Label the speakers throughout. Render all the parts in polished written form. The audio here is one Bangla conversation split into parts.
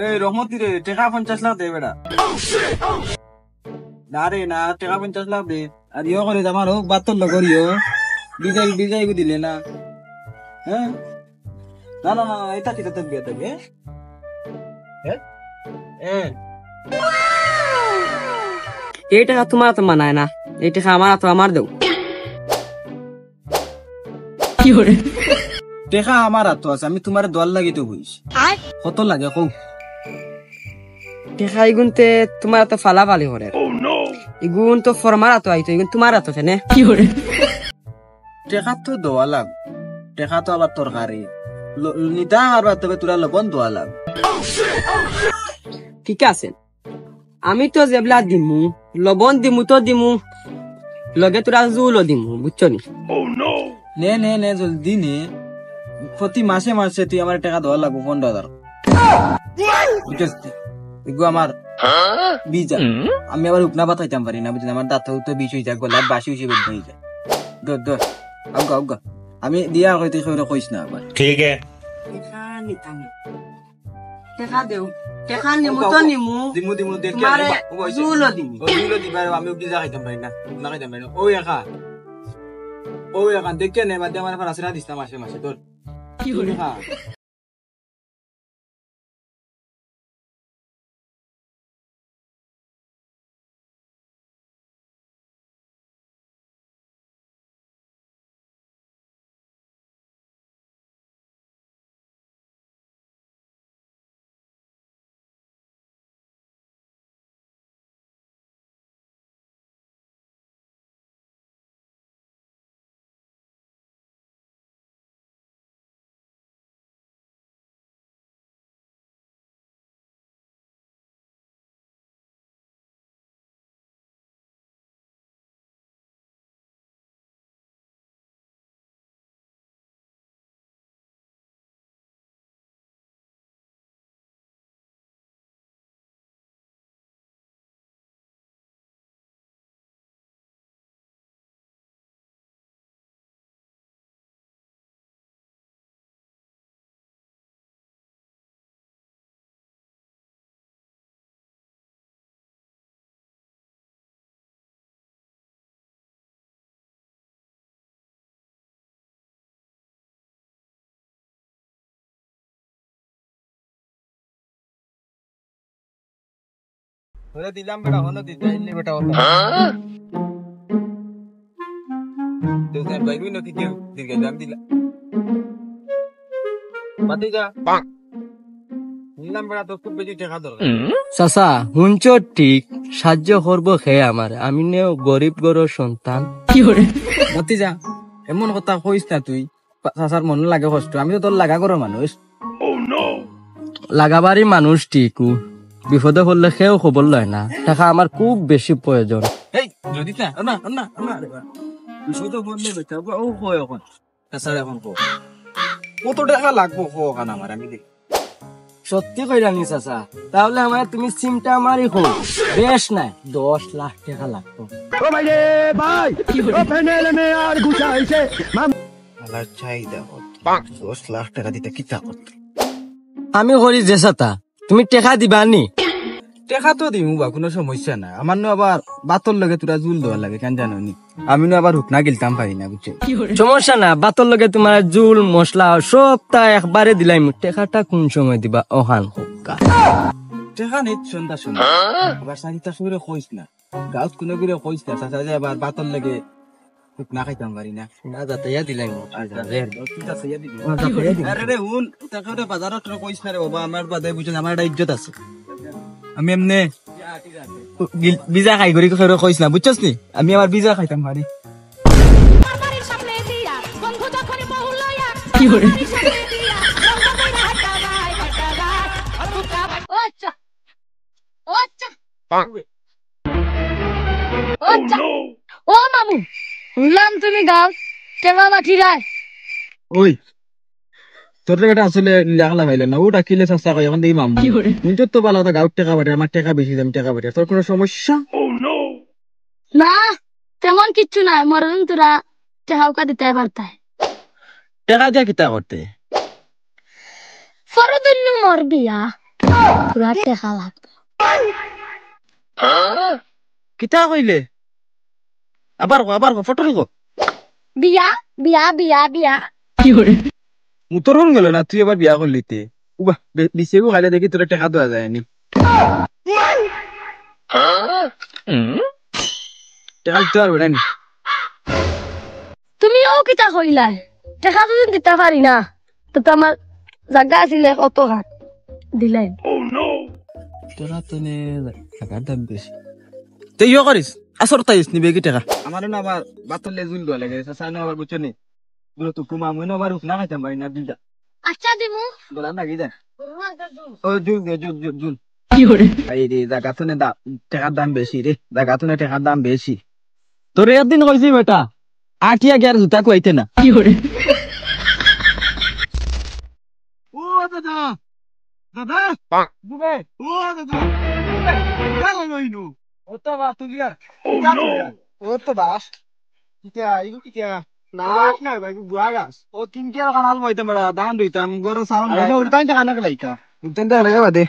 Speaker 1: এই রহমতি রে টাকা 50 লাখ দে বেটা না রে না টাকা 50 লাখ দে আর ইয়ে করে আমার হোক বাতর লগরিও বিজাই দিলে না হ্যাঁ না না না এটা ঠিক আছে বিয়ে থাকে
Speaker 2: এই টাকা তোমার তো মানায় না, এই টাকা আমার দেও।
Speaker 1: টেকা আমার হাত আছে, আমি তোমার দল লাগি তো বইস কত লাগে কৌ
Speaker 2: টাকা ইগুনতে তোমার তো ফালাফালি করে, ইগুন তো ফরমার তো আইতো, ইগুন তোমার তো কেনে
Speaker 1: টেকা তো দোয়া লাগ, টেকা তো আবার তরকারি নিতা আর তবে তোরা লবণ দোয়া লাগ।
Speaker 2: ঠিক আছে, আমি তো যেবলা দিমু লবণ দিমু তো দিমু, লগে তোরা জুলও দিমু, বুঝছো নি?
Speaker 1: নে জলদি নে, প্রতি মাসে মাসে তুই আমার টাকা দেওয়া লাগবো 15,000 বুঝছি আমার বিজা, আমি আবার উপনা ভাত খাইতাম পারি না বুঝলি, আমার দাঁত তো বিষ হয়ে যায়, গলার বাসি হয়ে বেদ হয়ে যায়। আউগা আমি দিয়া কইতে কইস না আবার
Speaker 3: ঠিক আছে
Speaker 2: টাকা দেও, টাকা নিমু তো নিমু,
Speaker 1: দিমু দেখে
Speaker 2: তোমারে জুলও দিমু।
Speaker 1: ওইগুলো দিবার আমি বিজা খাইতাম পারি না, না খাইতাম পারি না। ওই একা দেখে নে বাদে আমার ফারাসিনা দিস্তা মাসে মাসে তোর
Speaker 2: কি করে
Speaker 1: ওরে দিলাম বেটা, হনো দিতে আইলে বেটা ওটা দুজন বাইবি নতি কেউ দিকে দাম দিলা বাতি যা নিলাম বেটা, তো খুব বেশি টাকা দরকার।
Speaker 2: চাচা হুঞ্চ ঠিক সাহায্য করবো খেয়ে আমার, আমি নেও গরিব গরুর সন্তান। কি করে
Speaker 1: বাতি যা এমন কথা কইস না তুই, চাচার মনে লাগে কষ্ট, আমি তো তোর লাগা করো মানুষ।
Speaker 2: লাগাবারই মানুষ ঠিক, বিপদে পড়লে খেয়েও খবর লয় না, টাকা আমার খুব বেশি প্রয়োজন।
Speaker 1: এই যদি না বিষয় তো বললে বেটা ও কয় এখন চাচার এখন কত টাকা লাগবো কান আমার, আমি দেখি
Speaker 2: সত্যি কইরানি চাচা, তাহলে আমার তুমি সিমটা আমারই হোক, বেশ নাই 10 লাখ টাকা লাগতো।
Speaker 1: আমার চাহিদা 10 লাখ টাকা দিতে কিতা করতে,
Speaker 2: আমি করি যে চাচা, তুমি টাকা দিবা নি?
Speaker 1: টাকা তো দিমু বা কোনো সমস্যা নাই, আমার নো আবার বাতর লগে তোরা জুল দেওয়ার লাগে কেন জানো নি, আমি নো আবার হুকনা গিলতাম পারি না বুঝছো।
Speaker 2: সমস্যা না, বাতর লগে তোমার জুল মশলা সবটা একবারে দিলাম, টাকাটা কোন সময় দিবা ওহান হোকা?
Speaker 1: টাকা নেই সন্ধ্যা শোনা আবার সারিতা সুরে কইস না, গাউত কোনো করে কইস না চাচা যে আবার বাতর লগে হুকনা খাইতাম পারি না।
Speaker 2: না যাতাইয়া দিলাম।
Speaker 1: আরে রে হুন টাকা বাজারত কইস না রে বাবা, আমার বাদে বুঝছেন আমার একটা ইজ্জত আছে, আমি এমনে বিজা খাই করি কইস না বুঝছস নি, আমি আবার বিজা খাইতাম পারি।
Speaker 2: কি করে
Speaker 4: ও মামু, শুনলাম তুমি গাও টেমা মাটি রায়।
Speaker 1: ওই তোর টাকাটা আসলে লাখলা ভাইলে না, ওটা কিলে চেষ্টা করি এখন দেখি মামু নিজের তো ভালো কথা, গাউট টাকা বাড়ে আমার টাকা বেশি দাম টাকা বাড়ে, তোর কোনো সমস্যা?
Speaker 4: না তেমন কিচ্ছু নাই, মরণ তোরা টেহাউকা দিতে পারতাই।
Speaker 1: টাকা দিয়া কিতা করতে?
Speaker 4: ফরদুল্লু মর বিয়া তোরা টেকা লাগবে
Speaker 1: কিতা কইলে আবার ফটো রেখো
Speaker 4: বিয়া বিয়া বিয়া বিয়া
Speaker 1: মুতর হন গেল না তুই আবার বিয়া করলি তে উবা বিসেগু খাইলে দেখি তোরা টাকা দেওয়া যায় নি টাকা দিতে পারবে না নি?
Speaker 4: তুমিও কিতা কইলাই টেকা যদি দিতে পারি না তো আমার জায়গা আছিলে কত ঘাট দিলাই
Speaker 1: টাকা তো নে টাকার দাম বেশি তুই ইয়ে করিস আসর তাইস নিবে কি টাকা আমারও না আবার বাতলে জুল দেওয়া লাগে সাইনো আবার বুঝছো নি বলো তো কুমা মনে আবার উঠনা খাইতাম পারি না দিলটা
Speaker 4: আচ্ছা দিমু
Speaker 1: বলা না কি যায় ও জুল এই রে জায়গা তো নে টাকার দাম বেশি রে জায়গা তো নে টাকার দাম বেশি তোর একদিন কইছি বেটা আঠিয়া গিয়ার জুতা কইতে না ও দাদা দাদা বুবে ও দাদা কাই লইনু ও তো বা তুই আর ও তো বাস কিটা ইগো কিটা না না ভাই বুয়া গাস ও তিন কে কানাল মইতে বড় দান দিতাম গরো সাউন্ড আইনো উল্টান কানা লাইকা উল্টান দা লাগা বাদে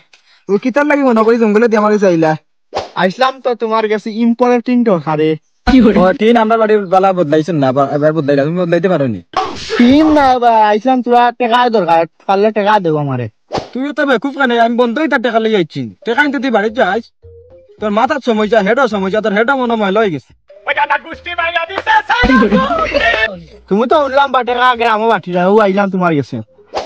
Speaker 1: ও কিতার লাগি মনে করি জঙ্গলে দি আমারে চাইলা আইসলাম তো তোমার কাছে ইম্পর্টেন্ট তো খারে ও তিন আমরা বাড়ি বালা বদলাইছেন না এবার বদলাইলা তুমি বদলাইতে পারো নি তিন না ভাই আইসলাম তোরা টাকা দরকার পারলে টাকা দেব আমারে তুই তো বেকুফ কানে আমি বন্ধই তার টাকা লই আইছি টাকা নিতে তুই বাড়ি যাস তোর মাথার সমস্যা হেডও সমস্যা তোর হেডও মনে হয় লই গেছে তুমি তো উঠলাম বা টাকা গ্রামও বাটি যাও আইলাম তোমার গেছে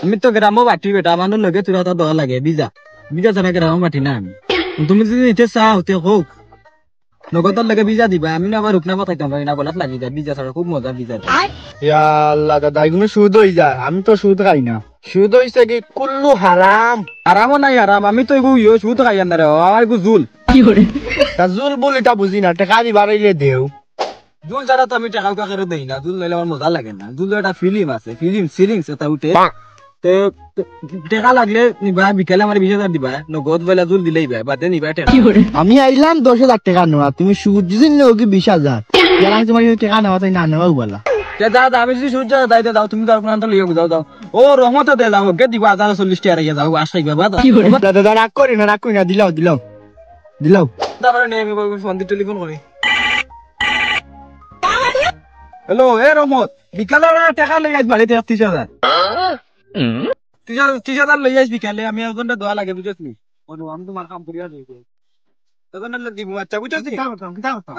Speaker 1: আমি তো গ্রামও বাটি বেটা আমার লগে তোরা তো দোয়া লাগে বিজা বিজা ছাড়া গ্রামও বাটি না আমি তুমি যদি নিতে চাও তে হোক নগদর লাগে বিজা দিবা আমি না আবার রুকনা পাঠাইতাম পারি না বলাত লাগি যায় বিজা ছাড়া খুব মজা বিজা ইয়া আল্লাহ দাদা এগুলো সুদ হই যায় আমি তো সুদ খাই না সুদ হইছে কি কুল্লু হারাম হারামও নাই হারাম আমি তো এগু ইয়ো সুদ খাই না রে আমার এগু জুল কি করে তা জুল বলে তা বুঝি না টাকা দি বাড়াইলে দেও জুল ছাড়া তো আমি টাকা কাকে দেই না জুল লইলে আমার মজা লাগে না জুল একটা ফিল্ম আছে ফিল্ম সিরিংস এটা উঠে তো টাকা লাগলে নিবা বিকালে আমার 20,000 দিবা নগদ বেলা জুল দিলেই ভাই বাদে নিবা টাকা আমি আইলাম 10,000 টাকা নেওয়া তুমি সুদ যদি নেও কি 20,000 যারা তোমার টাকা নেওয়া তাই না নেওয়া বলা দাদা আমি যদি সুদ দাইতে দাও তুমি তার কোন লিয়ে যাও দাও ও রহমত দে দাও গে দিবা 1,040 টাকা রেখে দাও আশাই বাবা দাদা রাগ করি না দিলাও তারপরে নে আমি ফোন দিয়ে টেলিফোন করি হ্যালো এ রহমত বিকালে টাকা লই আইস বাড়িতে 30,000 30,000 লই আইস বিকালে আমি একজনটা দোয়া লাগে বুঝছ নি আমি তোমার কাম করিয়া যাইব তখন দিব আচ্ছা বুঝছ নি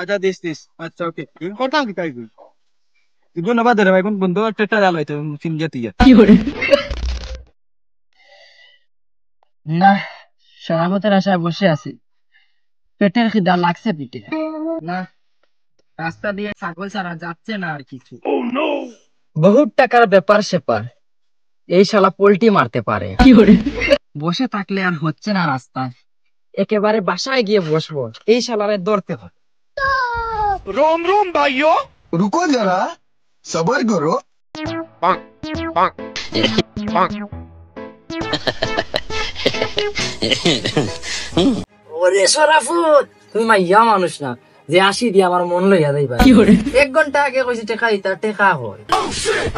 Speaker 1: আচ্ছা দিস আচ্ছা ওকে করতাম কি তাই দিব না বাদে ভাই কোন বন্ধু টেটা জাল হইতো সিন যেতে কি করে না সভাপতির আশায় বসে আছি পেটের খিদা লাগছে পিঠে না রাস্তা দিয়ে ছাগল ছাড়া যাচ্ছে না আর কিছু বহুত টাকার ব্যাপার সেপার এই শালা পোল্টি মারতে পারে বসে থাকলে আর হচ্ছে না রাস্তায় একেবারে বাসায় গিয়ে বসবো এই শালারে ধরতে হবে
Speaker 3: रोम रोम भाइयों
Speaker 5: रुको जरा सबर करो
Speaker 2: ওরে সরাফুত তুমি মাইয়া মানুষ না যে আসি দিয়ে আমার মন লইয়া যাইবা 1 ঘন্টা আগে কইছি টাকা দিতা টাকা হয়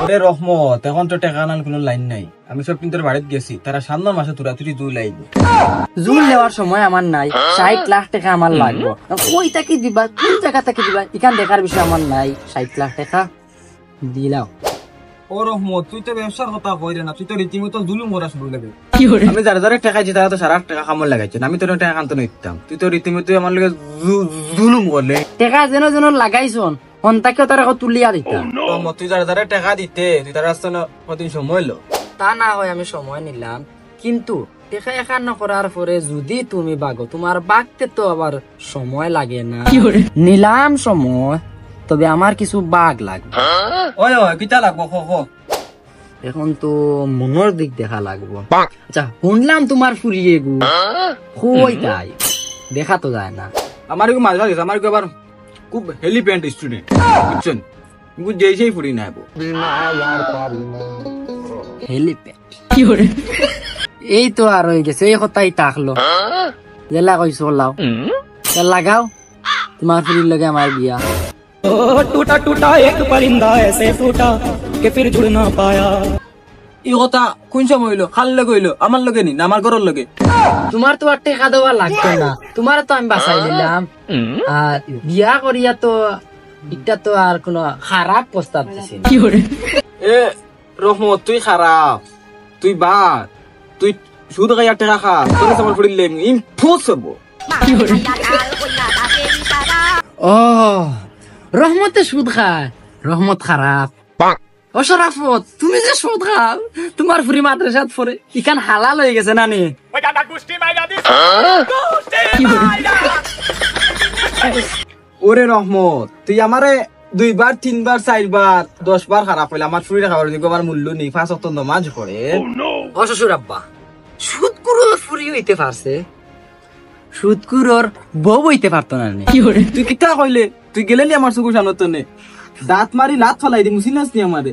Speaker 1: ওরে রহমত এখন তো টাকা আনার কোনো লাইন নাই আমি সব কিন্তু বাড়িতে গেছি তারা সামনের মাসে তোরা তুই দুই লাইন
Speaker 2: জুল নেওয়ার সময় আমার নাই 60 লাখ টাকা আমার লাগবে কই টাকা দিবা কোন টাকা টাকা দিবা এখান দেখার বিষয় আমার নাই 60 লাখ টাকা দিলাও
Speaker 1: ও রহমত তুই তো ব্যবসার কথা কইরে না তুই তো রীতিমতো জুলুম করা শুরু লাগে আমি যারা যারা টাকা দিতে তো সারা টাকা কামড় লাগাইছে আমি তো টাকা কান্ত নিতাম তুই তো রীতিমতো আমার লগে জুলুম করলে
Speaker 2: টাকা যেন যেন লাগাইছন হন্তাকে তার তুলিয়া দিতাম
Speaker 1: রহমত তুই যারা যারা টাকা দিতে তুই তার রাস্তা না কতদিন সময় লো
Speaker 2: তা না হয় আমি সময় নিলাম কিন্তু টাকা একান্ন করার পরে যদি তুমি বাগো তোমার বাগতে তো আবার সময় লাগে না নিলাম সময় তবে আমার কিছু বাঘ লাগবে
Speaker 1: ওই ওই কিটা লাগবো
Speaker 2: এখন তো মনের দিক দেখা লাগবো আচ্ছা শুনলাম তোমার ফুরিয়ে গু কই তাই দেখা তো যায় না
Speaker 1: আমার মাছ ভাগিস আমার আবার খুব হেলিপ্যান্ট স্টুডেন্ট বুঝছেন যেই ফুরি না
Speaker 2: হেলিপ্যাড এই তো আর হয়ে গেছে এই কথাই টাকলো জেলা কইছো লাও লাগাও তোমার ফুরির লগে আমার বিয়া
Speaker 6: टूटा टूटा एक परिंदा ऐसे टूटा कि फिर जुड़ ना पाया
Speaker 1: এই কথা কোন সময় হইলো? খাল লগে হইলো? আমার লগে নি না আমার ঘরের লগে?
Speaker 2: তোমার তো আর টেকা দেওয়া লাগতো না, তোমার তো আমি বাঁচাই দিলাম। আর বিয়া করিয়া তো এটা তো আর কোনো খারাপ প্রস্তাব দিছি না।
Speaker 1: এ রহমত, তুই খারাপ, তুই বাদ, তুই শুধু খাইয়া টাকা খা, তোর সামান ফুড়িলে ইম্পসিবল।
Speaker 2: ও রহমতে সুদ খায়, রহমত খারাপ। ও শরাফত, তুমি যে সুদ খাও, তোমার ফুরি মাদ্রাসাত পড়ে ইখান হালাল হয়ে গেছে নানি।
Speaker 1: ওরে রহমত, তুই আমারে 2 বার 3 বার 4 বার 10 বার খারাপ হইলে আমার ফুড়ি খাবার দিকে আমার মূল্য নেই। 5 ওয়াক্ত নামাজ পড়ে।
Speaker 2: ও শ্বশুর আব্বা, সুদকুরোর ফুরি হইতে পারছে, সুদকুরোর বউ হইতে পারতো না নি।
Speaker 1: তুই কিতা কইলে? তুই গেলে নি আমার চকুর সামনে তনে দাঁত মারি লাত ফলাই দি, মুসিনাস নি আমারে।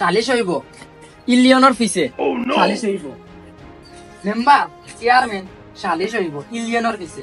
Speaker 2: সালিশ হইব ইলিয়নের পিছে, সালিশ হইব মেম্বার চেয়ারম্যান, সালিশ হইব ইলিয়নের পিছে।